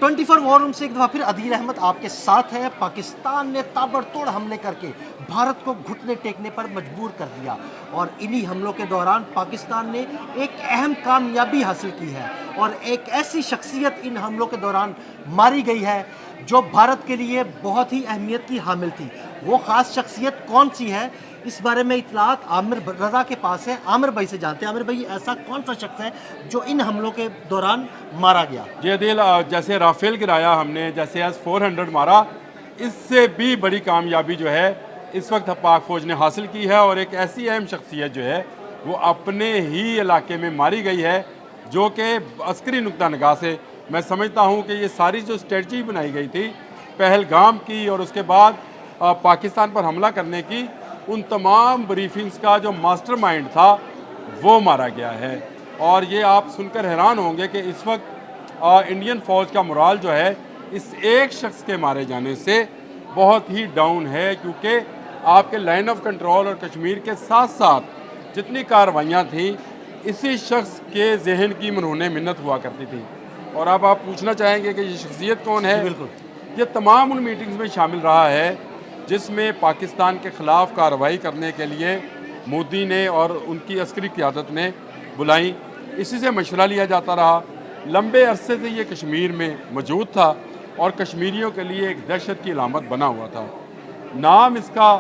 24 war room से एक दफ़ा फिर अदील अहमद आपके साथ है। पाकिस्तान ने ताबड़तोड़ हमले करके भारत को घुटने टेकने पर मजबूर कर दिया और इन्हीं हमलों के दौरान पाकिस्तान ने एक अहम कामयाबी हासिल की है और एक ऐसी शख्सियत इन हमलों के दौरान मारी गई है जो भारत के लिए बहुत ही अहमियत की हामिल थी। वो ख़ास शख्सियत कौन सी है, इस बारे में इतलात आमिर रज़ा के पास है। आमिर भाई से जानते हैं। आमिर भाई, ऐसा कौन सा शख्स है जो इन हमलों के दौरान मारा गया? जी अदील, जैसे राफेल गिराया हमने, जैसे S-400 मारा, इससे भी बड़ी कामयाबी जो है इस वक्त पाक फ़ौज ने हासिल की है और एक ऐसी अहम शख्सियत जो है वो अपने ही इलाके में मारी गई है, जो कि अस्करी नुक्ता निगाह से मैं समझता हूँ कि ये सारी जो स्ट्रेटजी बनाई गई थी पहलगाम की और उसके बाद पाकिस्तान पर हमला करने की, उन तमाम ब्रीफिंग्स का जो मास्टरमाइंड था वो मारा गया है। और ये आप सुनकर हैरान होंगे कि इस वक्त इंडियन फ़ौज का मोराल जो है इस एक शख्स के मारे जाने से बहुत ही डाउन है, क्योंकि आपके लाइन ऑफ कंट्रोल और कश्मीर के साथ साथ जितनी कार्रवाइयाँ थीं इसी शख्स के जहन की मरहून मिन्नत हुआ करती थी। और अब आप पूछना चाहेंगे कि ये शख्सियत कौन है? बिल्कुल। ये तमाम उन मीटिंग्स में शामिल रहा है जिसमें पाकिस्तान के ख़िलाफ़ कार्रवाई करने के लिए मोदी ने और उनकी अस्करी क़यादत ने बुलाई। इसी से मशवरा लिया जाता रहा। लंबे अरसे से ये कश्मीर में मौजूद था और कश्मीरियों के लिए एक दहशत की अलामत बना हुआ था। नाम इसका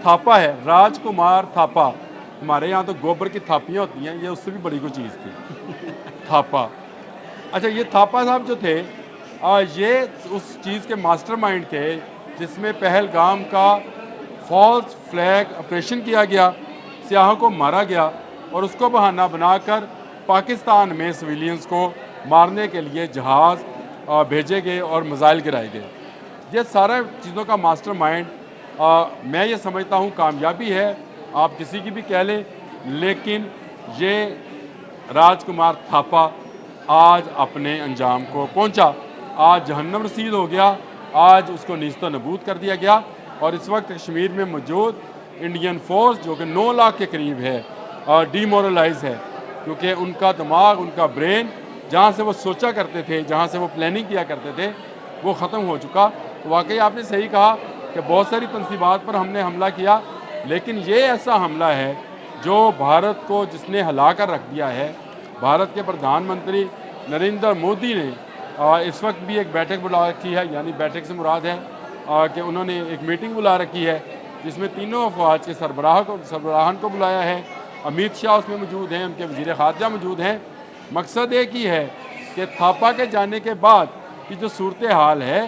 थापा है, राजकुमार थापा। हमारे यहाँ तो गोबर की थापियाँ होती हैं, ये उससे भी बड़ी कोई चीज़ थी थापा। अच्छा, ये थापा साहब जो थे ये उस चीज़ के मास्टरमाइंड थे जिसमें पहलगाम का फॉल्स फ्लैग ऑपरेशन किया गया, सियाहों को मारा गया और उसको बहाना बनाकर पाकिस्तान में सिविलियंस को मारने के लिए जहाज़ भेजे गए और मिसाइल गिराए गए। ये सारा चीज़ों का मास्टरमाइंड मैं ये समझता हूँ कामयाबी है, आप किसी की भी कह लें, लेकिन ये राजकुमार थापा आज अपने अंजाम को पहुँचा। आज जहन्नम रसीद हो गया, आज उसको नीस्तो नबूद कर दिया गया और इस वक्त कश्मीर में मौजूद इंडियन फ़ोर्स जो कि 9 लाख के करीब है डीमोरलाइज है, क्योंकि उनका दिमाग, उनका ब्रेन जहाँ से वो सोचा करते थे, जहाँ से वो प्लानिंग किया करते थे, वो ख़त्म हो चुका। तो वाकई आपने सही कहा कि बहुत सारी तनसीबात पर हमने हमला किया, लेकिन ये ऐसा हमला है जो भारत को जिसने हिला कर रख दिया है। भारत के प्रधानमंत्री नरेंद्र मोदी ने इस वक्त भी एक बैठक बुला रखी है, यानी बैठक से मुराद है कि उन्होंने एक मीटिंग बुला रखी है जिसमें तीनों अफवाज के सरबराहान को बुलाया है। अमित शाह उसमें मौजूद हैं, उनके वज़ीर ख़ारजा मौजूद हैं। मकसद एक ही है कि थापा के जाने के बाद की जो सूरत हाल है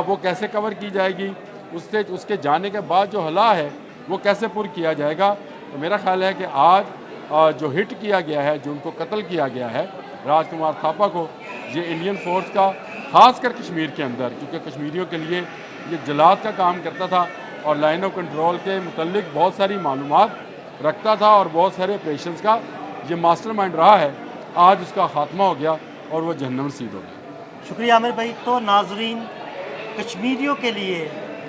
वो कैसे कवर की जाएगी, उसके जाने के बाद जो हला है वो कैसे पुर किया जाएगा। तो मेरा ख्याल है कि आज जो हिट किया गया है, जो उनको कत्ल किया गया है राजकुमार थापा को, ये इंडियन फ़ोर्स का ख़ासकर कश्मीर के अंदर, क्योंकि कश्मीरियों के लिए ये जलाद का काम करता था और लाइन ऑफ कंट्रोल के मुतल्लिक बहुत सारी मालूमात रखता था और बहुत सारे ऑपरेशंस का ये मास्टरमाइंड रहा है। आज उसका ख़ात्मा हो गया और वो जहन्नम रसीद हो गया। शुक्रिया आमिर भाई। तो नाजरीन, कश्मीरियों के लिए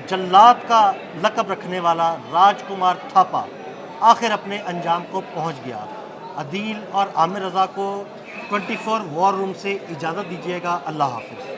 जल्लाद का लक़ब रखने वाला राजकुमार थापा आखिर अपने अंजाम को पहुंच गया। अदील और आमिर रज़ा को 24 वॉर रूम से इजाज़त दीजिएगा। अल्लाह हाफ़िज़।